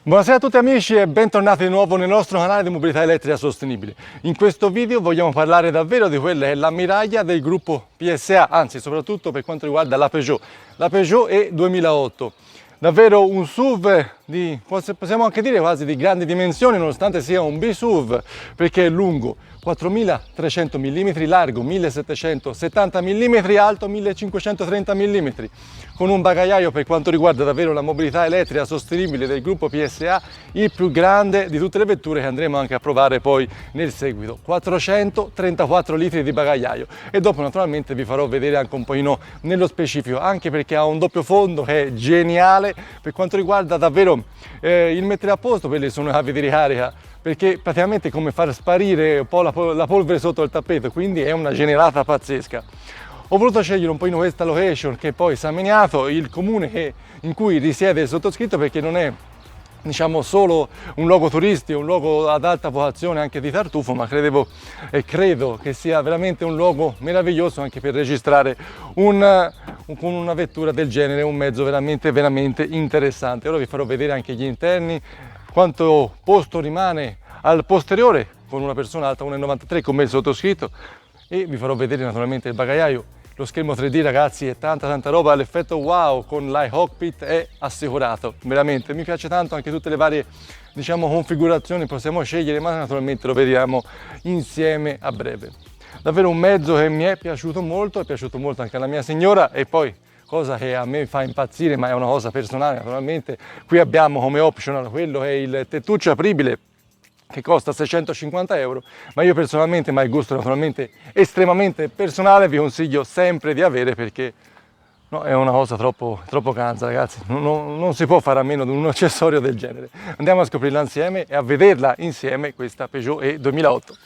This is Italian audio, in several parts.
Buonasera a tutti amici e bentornati di nuovo nel nostro canale di mobilità elettrica sostenibile. In questo video vogliamo parlare davvero di quella che è l'ammiraglia del gruppo PSA, anzi soprattutto per quanto riguarda la Peugeot E 2008. Davvero un SUV di, possiamo anche dire quasi di grandi dimensioni, nonostante sia un B-SUV, perché è lungo 4.300 mm, largo 1.770 mm, alto 1.530 mm, con un bagagliaio per quanto riguarda davvero la mobilità elettrica sostenibile del gruppo PSA, il più grande di tutte le vetture che andremo anche a provare poi nel seguito. 434 litri di bagagliaio e dopo naturalmente vi farò vedere anche un pochino nello specifico, anche perché ha un doppio fondo che è geniale per quanto riguarda davvero il mettere a posto quelle sono le cavi di ricarica, perché praticamente è come far sparire un po' la polvere sotto il tappeto, quindi è una generata pazzesca. Ho voluto scegliere un pochino questa location che poi San Miniato, il comune in cui risiede il sottoscritto, perché non è diciamo solo un luogo turistico, un luogo ad alta vocazione anche di tartufo, ma credo che sia veramente un luogo meraviglioso anche per registrare con una vettura del genere, un mezzo veramente interessante. Ora vi farò vedere anche gli interni, quanto posto rimane al posteriore con una persona alta 1,93 m come il sottoscritto, e vi farò vedere naturalmente il bagagliaio. Lo schermo 3D ragazzi è tanta roba, l'effetto wow con l'iCockpit è assicurato, veramente mi piace tanto, anche tutte le varie diciamo configurazioni possiamo scegliere, ma naturalmente lo vediamo insieme a breve. Davvero un mezzo che mi è piaciuto molto anche alla mia signora, e poi cosa che a me fa impazzire, ma è una cosa personale naturalmente, qui abbiamo come optional quello che è il tettuccio apribile che costa 650 euro, ma io personalmente, ma il gusto naturalmente estremamente personale, vi consiglio sempre di avere, perché no, è una cosa troppo canza ragazzi, non si può fare a meno di un accessorio del genere. Andiamo a scoprirla insieme e a vederla insieme questa Peugeot E 2008.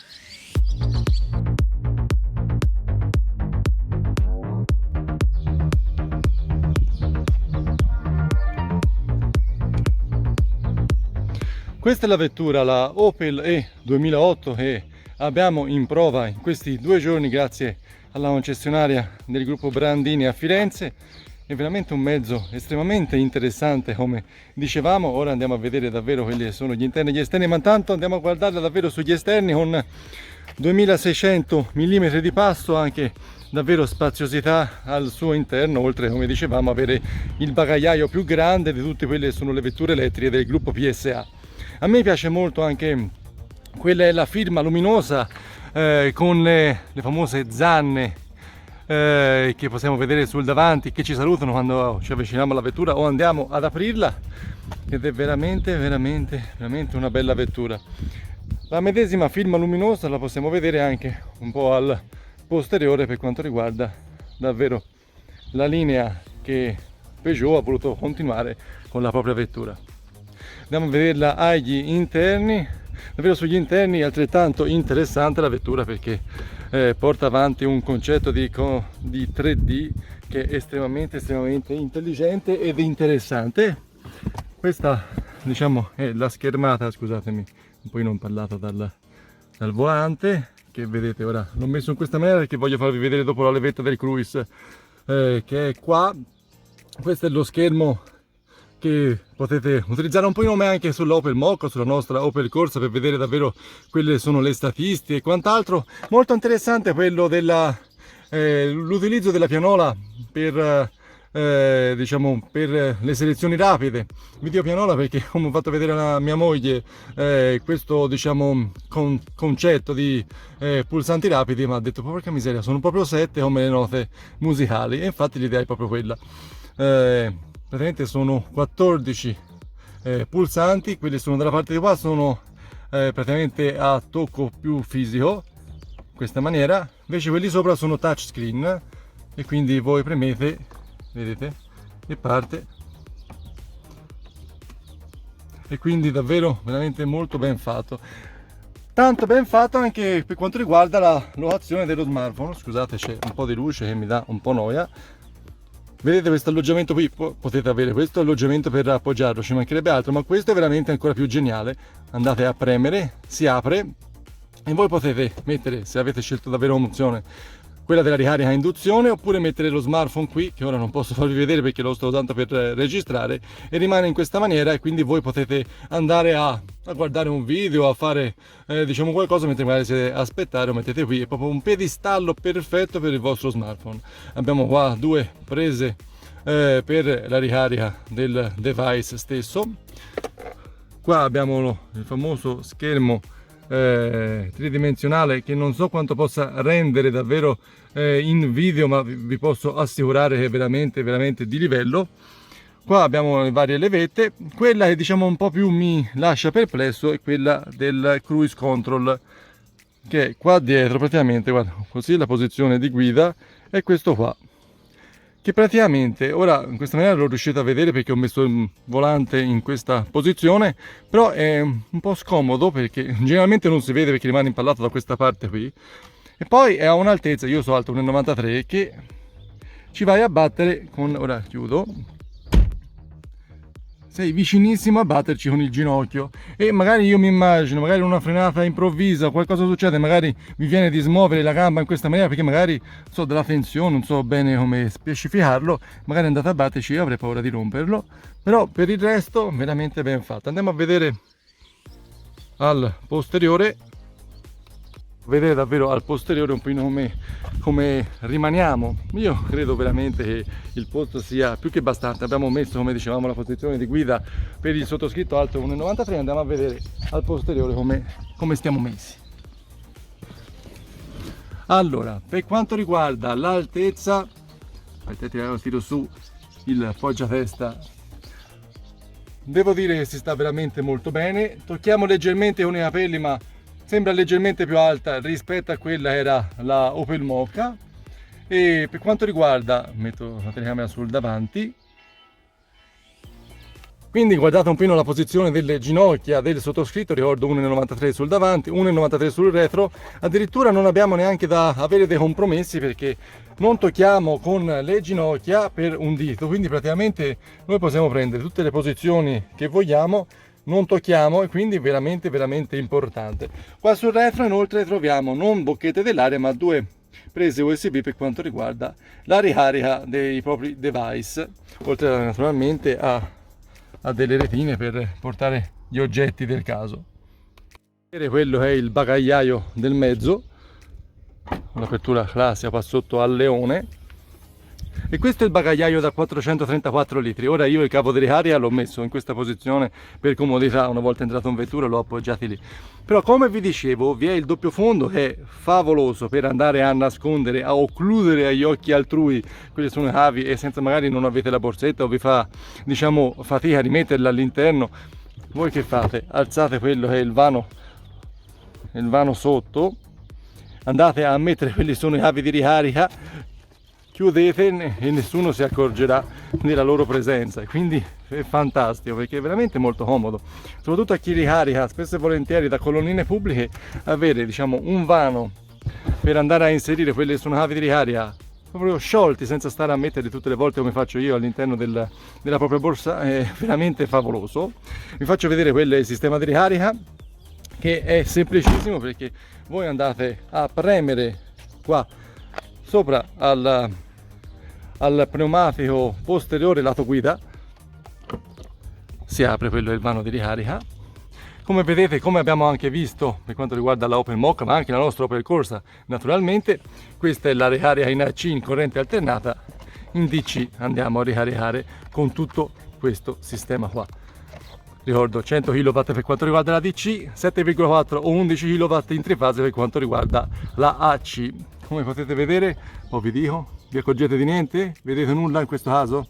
Questa è la vettura, la Opel E 2008, che abbiamo in prova in questi 2 giorni grazie alla concessionaria del gruppo Brandini a Firenze. È veramente un mezzo estremamente interessante, come dicevamo. Ora andiamo a vedere davvero quelli che sono gli interni e gli esterni, ma intanto andiamo a guardarla davvero sugli esterni con 2600 mm di passo, anche davvero spaziosità al suo interno, oltre come dicevamo avere il bagagliaio più grande di tutte quelle che sono le vetture elettriche del gruppo PSA. A me piace molto anche quella è la firma luminosa con le famose zanne che possiamo vedere sul davanti, che ci salutano quando ci avviciniamo alla vettura o andiamo ad aprirla, ed è veramente una bella vettura. La medesima firma luminosa la possiamo vedere anche un po' al posteriore per quanto riguarda davvero la linea che Peugeot ha voluto continuare con la propria vettura. Andiamo a vederla agli interni. Davvero sugli interni è altrettanto interessante la vettura, perché porta avanti un concetto di 3D che è estremamente intelligente ed interessante. Questa diciamo è la schermata, scusatemi un po' non parlato dal volante, che vedete ora l'ho messo in questa maniera perché voglio farvi vedere dopo la levetta del cruise che è qua. Questo è lo schermo che potete utilizzare un po' come anche sull'Opel Mokka, sulla nostra Opel Corsa, per vedere davvero quelle sono le statistiche e quant'altro. Molto interessante quello dell'utilizzo della pianola per diciamo per le selezioni rapide. Video pianola perché, come ho fatto vedere a mia moglie, questo diciamo concetto di pulsanti rapidi, ma ha detto porca miseria, sono proprio 7 come le note musicali, e infatti l'idea è proprio quella. Praticamente sono 14 pulsanti, quelli sono dalla parte di qua, sono praticamente a tocco più fisico, in questa maniera, invece quelli sopra sono touchscreen, e quindi voi premete, vedete, e parte, e quindi davvero veramente molto ben fatto. Tanto ben fatto anche per quanto riguarda la locazione dello smartphone. Scusate, c'è un po' di luce che mi dà un po' noia. Vedete questo alloggiamento qui, potete avere questo alloggiamento per appoggiarlo, ci mancherebbe altro, ma questo è veramente ancora più geniale. Andate a premere, si apre e voi potete mettere, se avete scelto davvero un'opzione, quella della ricarica a induzione, oppure mettere lo smartphone qui, che ora non posso farvi vedere perché lo sto usando per registrare, e rimane in questa maniera, e quindi voi potete andare a guardare un video, a fare diciamo qualcosa mentre magari siete a aspettare, lo mettete qui. È proprio un piedistallo perfetto per il vostro smartphone. Abbiamo qua due prese per la ricarica del device stesso. Qua abbiamo il famoso schermo tridimensionale, che non so quanto possa rendere davvero in video, ma vi posso assicurare che è veramente di livello. Qua abbiamo le varie levette. Quella che diciamo un po' più mi lascia perplesso è quella del cruise control, che è qua dietro praticamente. Guarda, così la posizione di guida è questo qua, che praticamente ora in questa maniera lo riuscite a vedere perché ho messo il volante in questa posizione, però è un po' scomodo perché generalmente non si vede perché rimane impallato da questa parte qui, e poi è a un'altezza, io sono alto 1,93 m, che ci vai a battere con, ora chiudo, sei vicinissimo a batterci con il ginocchio, e magari io mi immagino, magari una frenata improvvisa, qualcosa succede, magari vi viene di smuovere la gamba in questa maniera perché magari so della tensione, non so bene come specificarlo, magari andate a batterci, io avrei paura di romperlo, però per il resto veramente ben fatto. Andiamo a vedere al posteriore, vedere davvero al posteriore un po' come rimaniamo. Io credo veramente che il posto sia più che bastante. Abbiamo messo, come dicevamo, la posizione di guida per il sottoscritto alto 1,93 m. Andiamo a vedere al posteriore come stiamo messi. Allora, per quanto riguarda l'altezza, tiro su il poggiatesta, devo dire che si sta veramente molto bene. Tocchiamo leggermente con i capelli, ma sembra leggermente più alta rispetto a quella che era la Opel Mokka. E per quanto riguarda, metto la telecamera sul davanti, quindi guardate un po' la posizione delle ginocchia del sottoscritto, ricordo 1,93 m sul davanti, 1,93 m sul retro. Addirittura non abbiamo neanche da avere dei compromessi perché non tocchiamo con le ginocchia per un dito, quindi praticamente noi possiamo prendere tutte le posizioni che vogliamo, non tocchiamo, e quindi veramente importante. Qua sul retro inoltre troviamo non bocchette dell'aria ma due prese USB per quanto riguarda la ricarica dei propri device, oltre naturalmente a delle retine per portare gli oggetti del caso. Quello è il bagagliaio del mezzo, un'apertura classica qua sotto al leone. E questo è il bagagliaio da 434 litri. Ora io il cavo di ricarica l'ho messo in questa posizione per comodità, una volta entrato in vettura l'ho appoggiati lì. Però come vi dicevo vi è il doppio fondo che è favoloso per andare a nascondere, a occludere agli occhi altrui quelle sono le cavi, e senza magari non avete la borsetta o vi fa diciamo fatica a rimetterla all'interno, voi che fate? Alzate quello che è il vano sotto, andate a mettere quelli sono i cavi di ricarica, chiudete e nessuno si accorgerà della loro presenza, e quindi è fantastico perché è veramente molto comodo, soprattutto a chi ricarica spesso e volentieri da colonnine pubbliche. Avere diciamo un vano per andare a inserire quelle sono cavi di ricarica proprio sciolti senza stare a metterli tutte le volte come faccio io all'interno della propria borsa è veramente favoloso. Vi faccio vedere il sistema di ricarica, che è semplicissimo perché voi andate a premere qua sopra al pneumatico posteriore lato guida, si apre, quello è il vano di ricarica. Come vedete, come abbiamo anche visto per quanto riguarda la Opel Mokka, ma anche la nostra Opel Corsa naturalmente, questa è la ricarica in AC in corrente alternata. In DC andiamo a ricaricare con tutto questo sistema qua. Ricordo 100 kW per quanto riguarda la DC, 7,4 o 11 kW in trifase per quanto riguarda la AC. Come potete vedere, vi dico, vi accorgete di niente? Vedete nulla in questo caso?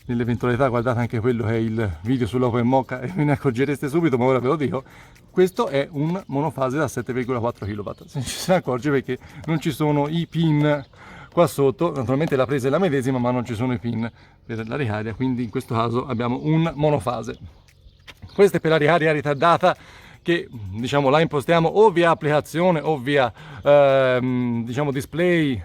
Nell'eventualità guardate anche quello che è il video sull'Opel Mokka e ve ne accorgereste subito, ma ora ve lo dico. Questo è un monofase da 7,4 kW. Se ci ne accorge perché non ci sono i pin qua sotto, naturalmente la presa è la medesima ma non ci sono i pin per la ricarica, quindi in questo caso abbiamo un monofase. Questa è per la ricarica ritardata, che diciamo la impostiamo o via applicazione o via diciamo display.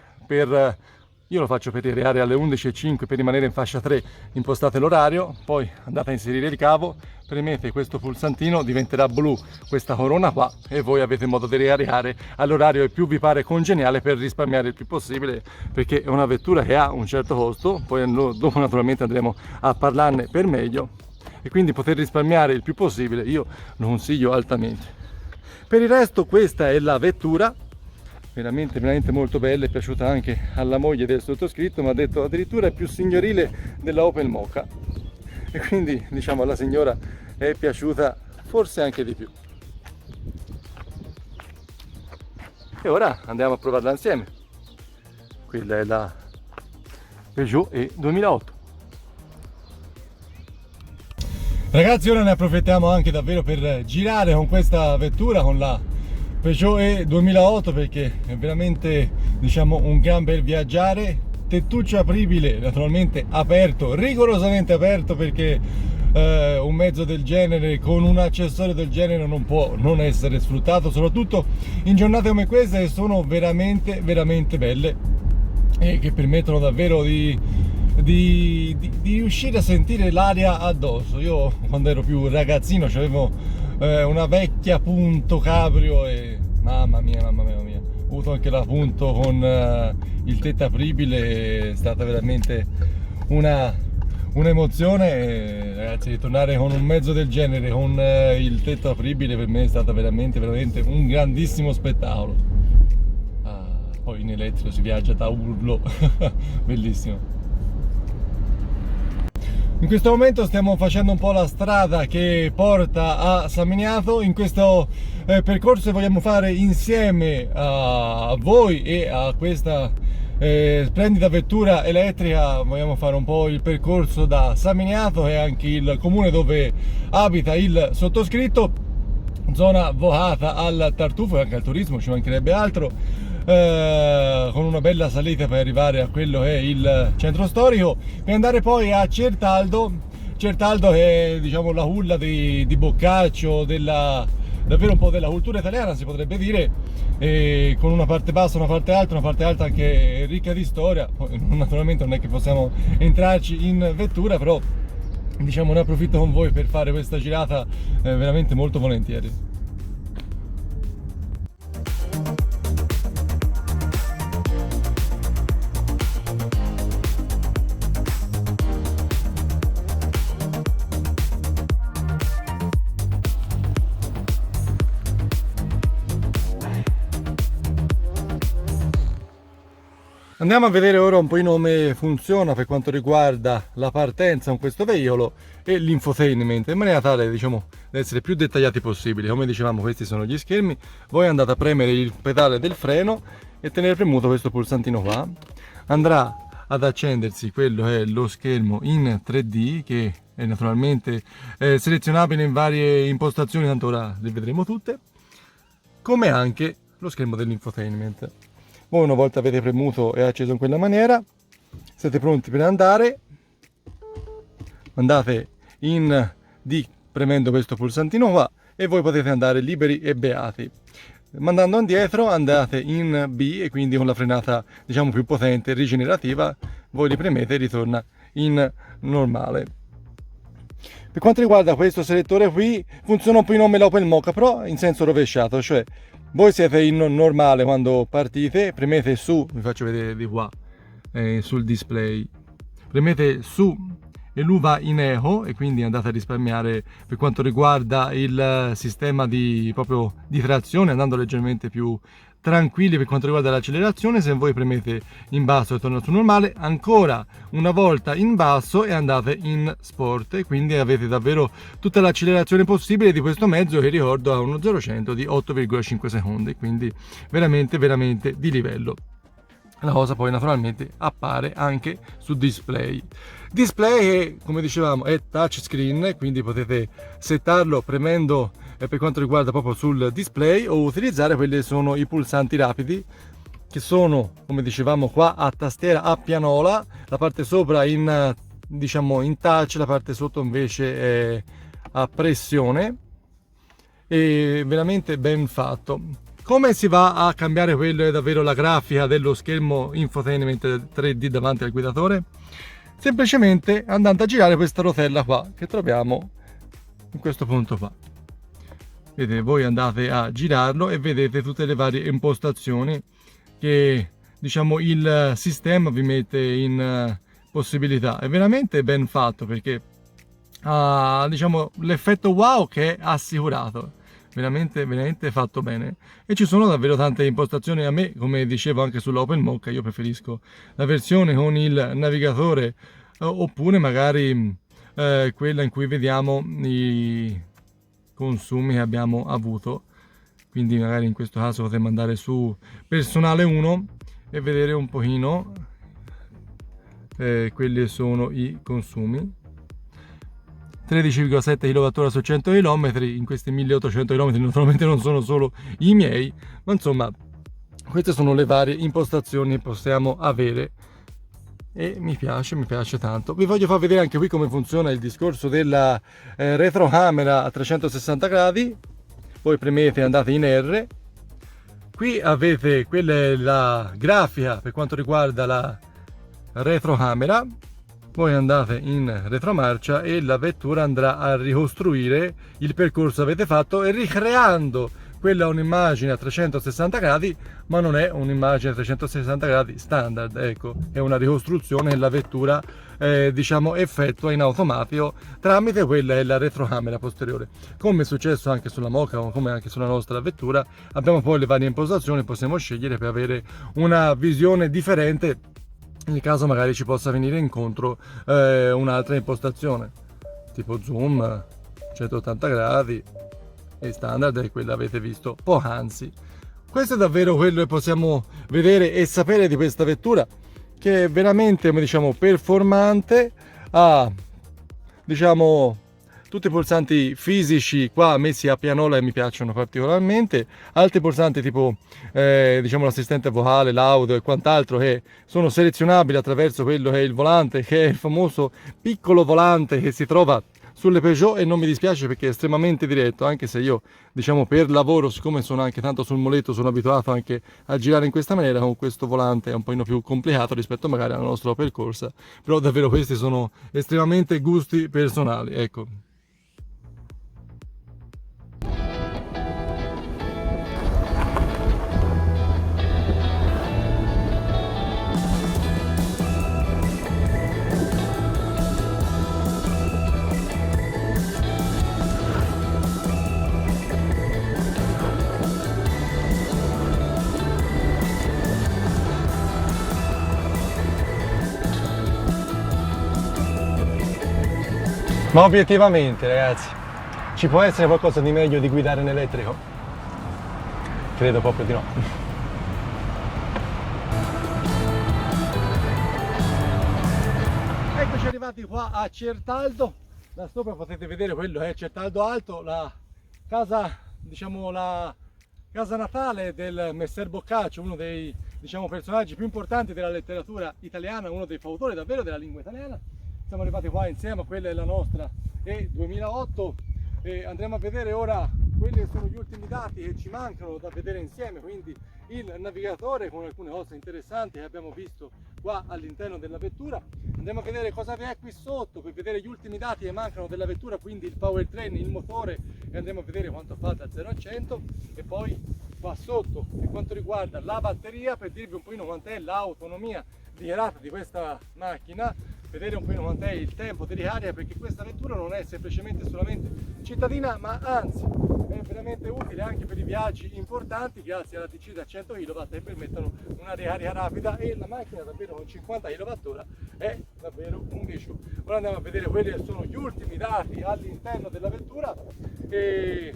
Io lo faccio per ricariare alle 11:05 per rimanere in fascia 3, impostate l'orario, poi andate a inserire il cavo, premete questo pulsantino, diventerà blu questa corona qua e voi avete modo di reariare all'orario che più vi pare congeniale per risparmiare il più possibile, perché è una vettura che ha un certo costo, poi dopo naturalmente andremo a parlarne per meglio, e quindi poter risparmiare il più possibile io lo consiglio altamente. Per il resto questa è la vettura, veramente molto bella, è piaciuta anche alla moglie del sottoscritto, ma ha detto addirittura è più signorile della Opel Mokka, e quindi diciamo alla signora è piaciuta forse anche di più. E ora andiamo a provarla insieme. Quella è la Peugeot E 2008. Ragazzi, ora ne approfittiamo anche davvero per girare con questa vettura, con la Peugeot E 2008, perché è veramente, diciamo, un gran bel viaggiare. Tettuccio apribile, naturalmente aperto, rigorosamente aperto, perché un mezzo del genere con un accessorio del genere non può non essere sfruttato, soprattutto in giornate come queste che sono veramente belle e che permettono davvero di riuscire a sentire l'aria addosso. Io quando ero più ragazzino avevo una vecchia Punto Cabrio e mamma mia, ho avuto anche la Punto con il tetto apribile, è stata veramente un'emozione, ragazzi. Ritornare con un mezzo del genere con il tetto apribile per me è stato veramente un grandissimo spettacolo. Poi in elettrico si viaggia da urlo bellissimo. In questo momento stiamo facendo un po' la strada che porta a San Miniato. In questo percorso vogliamo fare insieme a voi e a questa splendida vettura elettrica, vogliamo fare un po' il percorso da San Miniato, che è anche il comune dove abita il sottoscritto, zona vocata al tartufo e anche al turismo, ci mancherebbe altro. Con una bella salita per arrivare a quello che è il centro storico, per andare poi a Certaldo che è, diciamo, la culla di Boccaccio, davvero un po' della cultura italiana, si potrebbe dire, con una parte bassa, una parte alta anche ricca di storia. Naturalmente non è che possiamo entrarci in vettura, però diciamo ne approfitto con voi per fare questa girata veramente molto volentieri. Andiamo a vedere ora un po' come funziona per quanto riguarda la partenza con questo veicolo e l'infotainment, in maniera tale, diciamo, da essere più dettagliati possibile. Come dicevamo, questi sono gli schermi, voi andate a premere il pedale del freno e tenere premuto questo pulsantino qua, andrà ad accendersi quello che è lo schermo in 3D, che è naturalmente selezionabile in varie impostazioni, tanto ora le vedremo tutte, come anche lo schermo dell'infotainment. Voi una volta avete premuto e acceso in quella maniera, siete pronti per andare, andate in D premendo questo pulsantino qua e voi potete andare liberi e beati. Mandando indietro andate in B e quindi con la frenata, diciamo, più potente, rigenerativa, voi li premete e ritorna in normale. Per quanto riguarda questo selettore qui, funziona un po' in nome l'Opel Mokka, però in senso rovesciato, cioè voi siete in normale quando partite, premete su, vi faccio vedere di qua, sul display, premete su e lui va in eco, e quindi andate a risparmiare per quanto riguarda il sistema di trazione, andando leggermente più tranquilli per quanto riguarda l'accelerazione. Se voi premete in basso e torna su normale, ancora una volta in basso e andate in sport, e quindi avete davvero tutta l'accelerazione possibile di questo mezzo, che ricordo ha uno 0-100 di 8,5 secondi, quindi veramente di livello. La cosa poi naturalmente appare anche su display che, come dicevamo, è touchscreen, quindi potete settarlo premendo per quanto riguarda proprio sul display, o utilizzare quelli che sono i pulsanti rapidi, che sono, come dicevamo, qua a tastiera a pianola, la parte sopra in, diciamo, in touch, la parte sotto invece è a pressione, e veramente ben fatto. Come si va a cambiare quello è davvero la grafica dello schermo infotainment 3D davanti al guidatore? Semplicemente andando a girare questa rotella qua che troviamo in questo punto qua. Vedete, voi andate a girarlo e vedete tutte le varie impostazioni che diciamo il sistema vi mette in possibilità. È veramente ben fatto perché ha diciamo l'effetto wow che è assicurato, veramente fatto bene, e ci sono davvero tante impostazioni. A me, come dicevo anche sull'OpenMOCA, io preferisco la versione con il navigatore oppure magari quella in cui vediamo i consumi che abbiamo avuto, quindi magari in questo caso potremmo andare su personale 1 e vedere un pochino quelli sono i consumi. 13,7 kWh su 100 km. In questi 1800 km naturalmente non sono solo i miei, ma insomma queste sono le varie impostazioni che possiamo avere e mi piace tanto. Vi voglio far vedere anche qui come funziona il discorso della retrocamera a 360 gradi. Voi premete e andate in R. Qui avete quella è la grafica per quanto riguarda la retrocamera. Voi andate in retromarcia e la vettura andrà a ricostruire il percorso che avete fatto e ricreando quella è un'immagine a 360 gradi, ma non è un'immagine a 360 gradi standard, ecco, è una ricostruzione che la vettura diciamo effettua in automatico tramite quella è la retrocamera posteriore. Come è successo anche sulla Mocha o come anche sulla nostra vettura, abbiamo poi le varie impostazioni, possiamo scegliere per avere una visione differente nel caso magari ci possa venire incontro un'altra impostazione tipo zoom 180 gradi e standard è quella avete visto poc'anzi. Questo è davvero quello che possiamo vedere e sapere di questa vettura, che è veramente, come diciamo, performante. Ha diciamo tutti i pulsanti fisici qua messi a pianola e mi piacciono particolarmente, altri pulsanti tipo diciamo l'assistente vocale, l'audio e quant'altro che sono selezionabili attraverso quello che è il volante, che è il famoso piccolo volante che si trova sulle Peugeot, e non mi dispiace perché è estremamente diretto, anche se io diciamo per lavoro, siccome sono anche tanto sul muletto, sono abituato anche a girare in questa maniera. Con questo volante è un po' più complicato rispetto magari alla nostra percorsa, però davvero questi sono estremamente gusti personali, ecco. Ma obiettivamente, ragazzi, ci può essere qualcosa di meglio di guidare in elettrico? Credo proprio di no. Eccoci arrivati qua a Certaldo. Da sopra potete vedere quello che è Certaldo Alto, la casa, diciamo, la casa natale del Messer Boccaccio, uno dei diciamo personaggi più importanti della letteratura italiana, uno dei fautori davvero della lingua italiana. Siamo arrivati qua insieme, quella è la nostra E 2008 e andremo a vedere ora quelli che sono gli ultimi dati che ci mancano da vedere insieme, quindi il navigatore con alcune cose interessanti che abbiamo visto qua all'interno della vettura. Andiamo a vedere cosa vi è qui sotto per vedere gli ultimi dati che mancano della vettura, quindi il powertrain, il motore, e andremo a vedere quanto fa da 0 a 100, e poi qua sotto per quanto riguarda la batteria per dirvi un pochino quant'è l'autonomia dichiarata di questa macchina, vedere un po' quant'è il tempo di ricarica, perché questa vettura non è semplicemente solamente cittadina, ma anzi è veramente utile anche per i viaggi importanti grazie alla DC da 100 kW che permettono una ricarica rapida, e la macchina davvero con 50 kWh è davvero un bicio. Ora andiamo a vedere quelli che sono gli ultimi dati all'interno della vettura e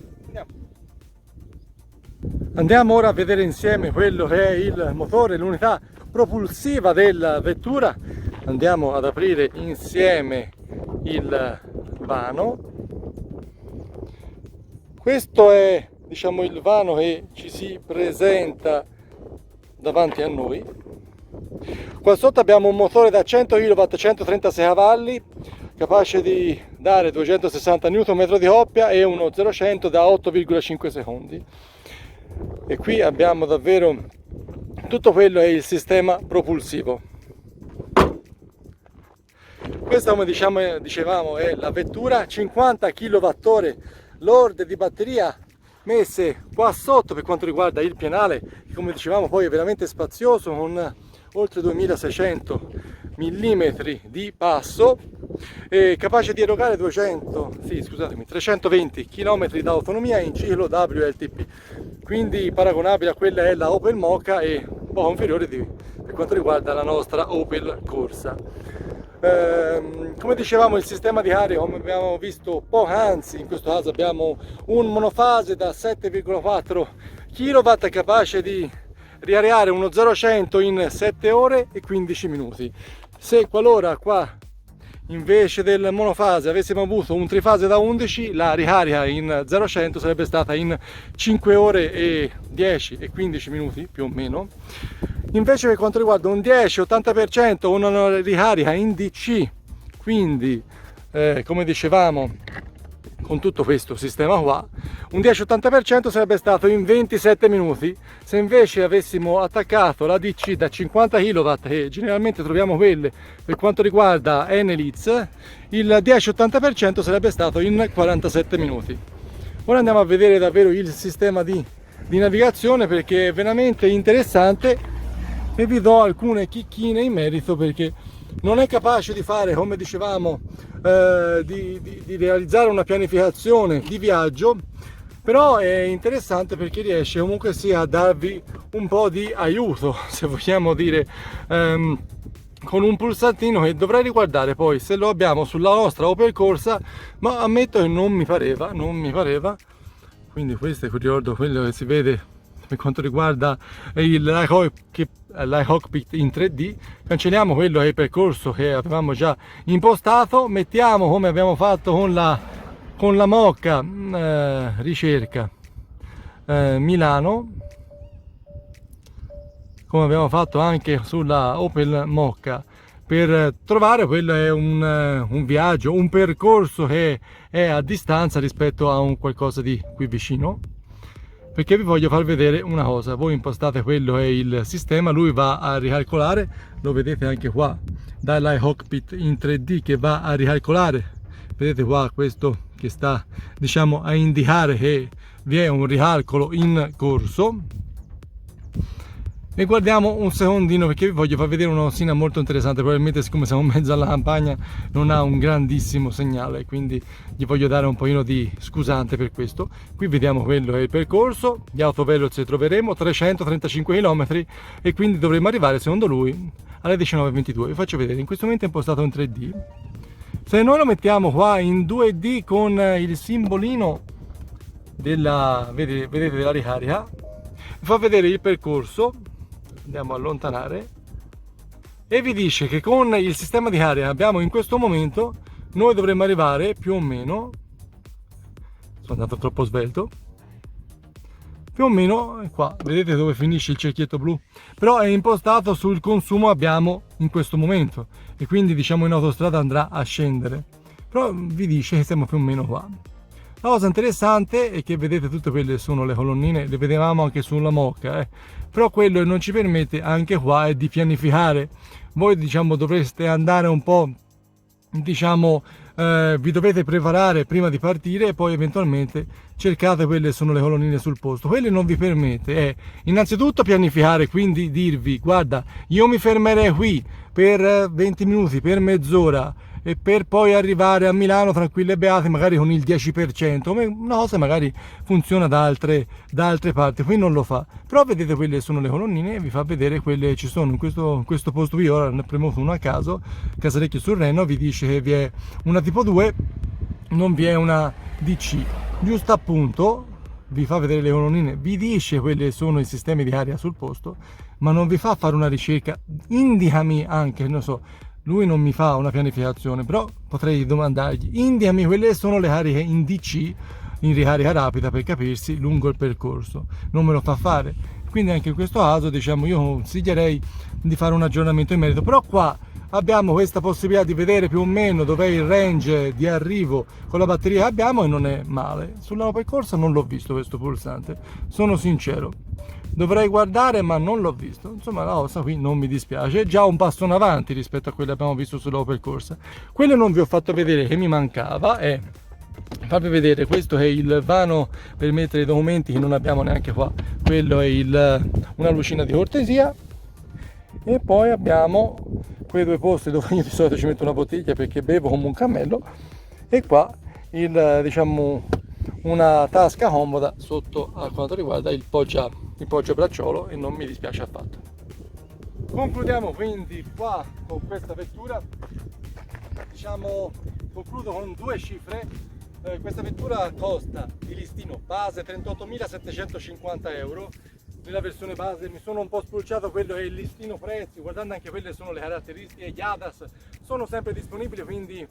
andiamo ora a vedere insieme quello che è il motore, l'unità propulsiva della vettura. Andiamo ad aprire insieme il vano. Questo è diciamo il vano che ci si presenta davanti a noi. Qua sotto abbiamo un motore da 100 kW, 136 cavalli, capace di dare 260 Nm di coppia e uno 0-100 da 8,5 secondi. E qui abbiamo davvero tutto quello è il sistema propulsivo. Questa, come dicevamo, è la vettura, 50 kWh lorde di batteria messe qua sotto per quanto riguarda il pianale, che come dicevamo poi è veramente spazioso, con oltre 2600 mm di passo, capace di erogare 320 km d'autonomia in ciclo WLTP, quindi paragonabile a quella è la Opel Mokka e un po' inferiore per quanto riguarda la nostra Opel Corsa. Come dicevamo, il sistema di aria, come abbiamo visto poc'anzi, in questo caso abbiamo un monofase da 7,4 kW capace di riareare uno 0-100 in 7 ore e 15 minuti. Se qualora qua invece del monofase avessimo avuto un trifase da 11, la ricarica in 0-100 sarebbe stata in 5 ore e 10 e 15 minuti più o meno. Invece per quanto riguarda un 10-80% una ricarica in DC, quindi come dicevamo con tutto questo sistema qua, un 10-80% sarebbe stato in 27 minuti. Se invece avessimo attaccato la DC da 50 kW, e generalmente troviamo quelle per quanto riguarda Enel, il 10-80% sarebbe stato in 47 minuti. Ora andiamo a vedere davvero il sistema di navigazione, perché è veramente interessante e vi do alcune chicchine in merito, perché non è capace di fare, come dicevamo, di realizzare una pianificazione di viaggio, però è interessante perché riesce comunque sia a darvi un po' di aiuto, se vogliamo dire, con un pulsantino che dovrei riguardare poi se lo abbiamo sulla nostra Opel Corsa, ma ammetto che non mi pareva. Quindi questo è, ricordo, quello che si vede per quanto riguarda la cockpit in 3D. Cancelliamo quello che è il percorso che avevamo già impostato, mettiamo come abbiamo fatto con la Mokka ricerca Milano, come abbiamo fatto anche sulla Opel Mokka, per trovare quello è un viaggio, un percorso che è a distanza rispetto a un qualcosa di qui vicino. Perché vi voglio far vedere una cosa: voi impostate quello è il sistema, lui va a ricalcolare, lo vedete anche qua dalla cockpit in 3D che va a ricalcolare, vedete qua questo che sta a indicare che vi è un ricalcolo in corso. E guardiamo un secondino perché vi voglio far vedere una cosina molto interessante. Probabilmente, siccome siamo in mezzo alla campagna, non ha un grandissimo segnale, quindi gli voglio dare un pochino di scusante per questo. Qui vediamo quello è il percorso, gli autovelox troveremo 335 km e quindi dovremo arrivare secondo lui alle 19:22. Vi faccio vedere, in questo momento è impostato in 3D. Se noi lo mettiamo qua in 2D con il simbolino vedete della ricarica, vi fa vedere il percorso. Andiamo a allontanare e vi dice che con il sistema di carica che abbiamo in questo momento noi dovremmo arrivare più o meno, sono andato troppo svelto, più o meno qua, vedete dove finisce il cerchietto blu, però è impostato sul consumo che abbiamo in questo momento e quindi in autostrada andrà a scendere, però vi dice che siamo più o meno qua. La cosa interessante è che vedete tutte quelle sono le colonnine, le vedevamo anche sulla Mokka, però quello che non ci permette anche qua è di pianificare. Voi dovreste andare un po', vi dovete preparare prima di partire e poi eventualmente cercate quelle sono le colonnine sul posto. Quelle non vi permette innanzitutto pianificare, quindi dirvi: guarda, io mi fermerei qui per 20 minuti, per mezz'ora, e per poi arrivare a Milano tranquilli e beati, magari con il 10%, una cosa magari funziona da altre parti. Qui non lo fa, però vedete quelle sono le colonnine e vi fa vedere quelle ci sono in questo posto. Io ora ne ho premuto una a caso, Casalecchio sul Reno, vi dice che vi è una tipo 2, non vi è una DC, giusto appunto. Vi fa vedere le colonnine, vi dice quelle sono i sistemi di aria sul posto, ma non vi fa fare una ricerca. Indicami anche, non so, lui non mi fa una pianificazione, però potrei domandargli: indicami quelle sono le cariche in DC, in ricarica rapida, per capirsi, lungo il percorso. Non me lo fa fare, quindi anche in questo caso io consiglierei di fare un aggiornamento in merito. Però qua abbiamo questa possibilità di vedere più o meno dov'è il range di arrivo con la batteria che abbiamo, e non è male. Sulla Opel Corsa non l'ho visto questo pulsante, sono sincero. dovrei guardare ma non l'ho visto. Insomma, la cosa qui non mi dispiace, è già un passo in avanti rispetto a quello che abbiamo visto sull'Opel Corsa. Quello non vi ho fatto vedere che mi mancava è farvi vedere, questo è il vano per mettere i documenti che non abbiamo neanche qua, quello è una lucina di cortesia, e poi abbiamo quei due posti dove io di solito ci metto una bottiglia perché bevo come un cammello, e qua diciamo una tasca comoda sotto a quanto riguarda il poggia bracciolo, e non mi dispiace affatto. Concludiamo quindi qua con questa vettura, diciamo concludo con due cifre. Questa vettura costa di listino base 38.750 euro. Nella versione base mi sono un po' spulciato quello che è il listino prezzi, guardando anche quelle sono le caratteristiche. Gli ADAS sono sempre disponibili, quindi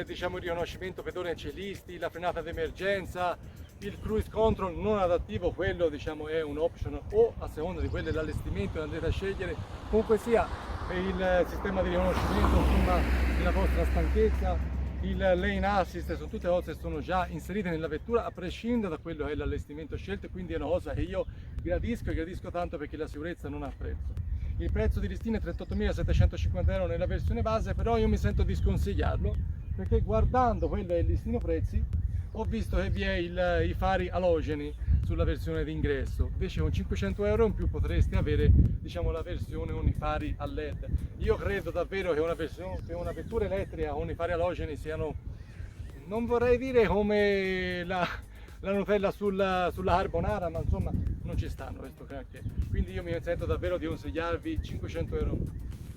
diciamo il riconoscimento pedone ai ciclisti, la frenata d'emergenza, il cruise control non adattivo, quello diciamo è un option, o a seconda di quello l'allestimento andrete a scegliere. Comunque sia, il sistema di riconoscimento insomma della vostra stanchezza, il lane assist, sono tutte cose che sono già inserite nella vettura a prescindere da quello che è l'allestimento scelto, quindi è una cosa che io gradisco, e gradisco tanto perché la sicurezza non ha prezzo. Il prezzo di listino è 38.750 euro nella versione base, però io mi sento di sconsigliarlo perché guardando quello che è il listino prezzi ho visto che vi è i fari alogeni sulla versione d'ingresso, invece con 500 euro in più potreste avere diciamo la versione con i fari a LED. Io credo davvero che una vettura elettrica con i fari alogeni siano, non vorrei dire come la Nutella sulla carbonara, ma insomma non ci stanno questo granché, quindi io mi sento davvero di consigliarvi 500 euro.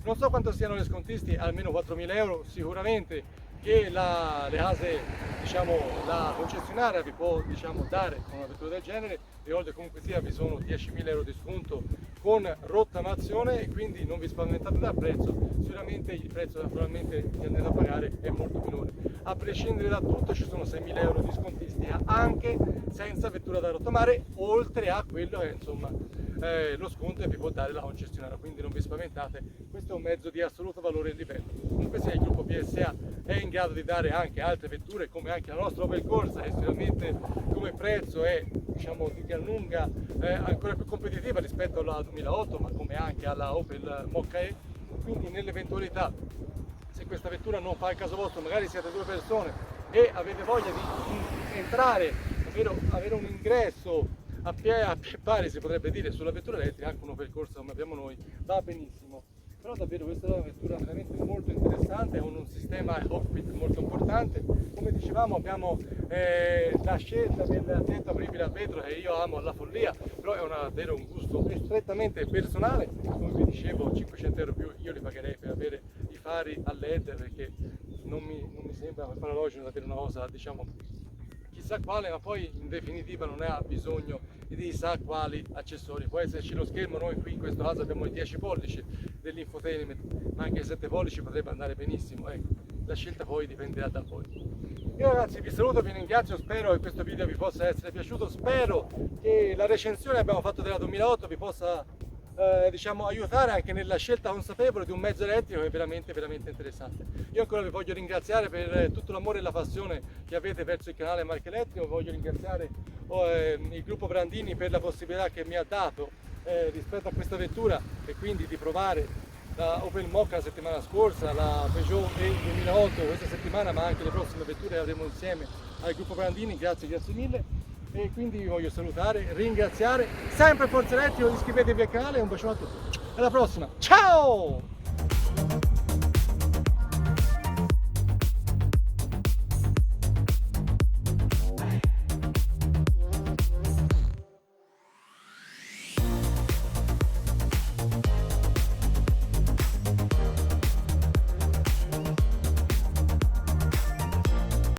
Non so quanto siano le scontisti, almeno 4.000 euro sicuramente, che le case, diciamo, la concessionaria vi può diciamo dare con una vettura del genere, e oltre comunque sia vi sono 10.000 euro di sconto con rottamazione, e quindi non vi spaventate dal prezzo, sicuramente il prezzo naturalmente che andrete a pagare è molto minore. A prescindere da tutto ci sono 6.000 euro di scontistica anche senza vettura da rottamare, oltre a quello che insomma lo sconto che vi può dare la concessionaria, quindi non vi spaventate, questo è un mezzo di assoluto valore e livello. Comunque sia, il gruppo PSA è in grado di dare anche altre vetture, come anche la nostra Opel Corsa, che sicuramente come prezzo è diciamo di gran lunga ancora più competitiva rispetto alla 2008, ma come anche alla Opel Mokka-e. Quindi nell'eventualità, se questa vettura non fa il caso vostro, magari siete due persone e avete voglia di entrare, ovvero avere un ingresso a pie pari, si potrebbe dire, sulla vettura elettrica, anche un Opel Corsa come abbiamo noi va benissimo. Però davvero questa è una vettura veramente molto interessante, con un sistema cockpit molto importante. Come dicevamo abbiamo la scelta del tetto apribile a vetro, che io amo alla follia, però è davvero un gusto strettamente personale. Come vi dicevo, 500 euro più io li pagherei per avere i fari a LED, perché non mi sembra per fare l'orologio davvero una cosa diciamo chissà quale, ma poi in definitiva non ha bisogno di chissà quali accessori. Può esserci lo schermo, noi qui in questo caso abbiamo i 10 pollici dell'infotainment, ma anche i 7 pollici potrebbe andare benissimo, ecco, la scelta poi dipenderà da voi. Io ragazzi vi saluto, vi ringrazio, spero che questo video vi possa essere piaciuto, spero che la recensione che abbiamo fatto della 2008 vi possa diciamo aiutare anche nella scelta consapevole di un mezzo elettrico che è veramente interessante. Io ancora vi voglio ringraziare per tutto l'amore e la passione che avete verso il canale Marche Elettrico, voglio ringraziare il gruppo Brandini per la possibilità che mi ha dato rispetto a questa vettura, e quindi di provare la Opel Mokka la settimana scorsa, la Peugeot E 2008 questa settimana, ma anche le prossime vetture che avremo insieme al gruppo Brandini. Grazie mille. E quindi vi voglio salutare, ringraziare, sempre Forza Elettrico, iscrivetevi al canale e un bacione a tutti. Alla prossima, ciao!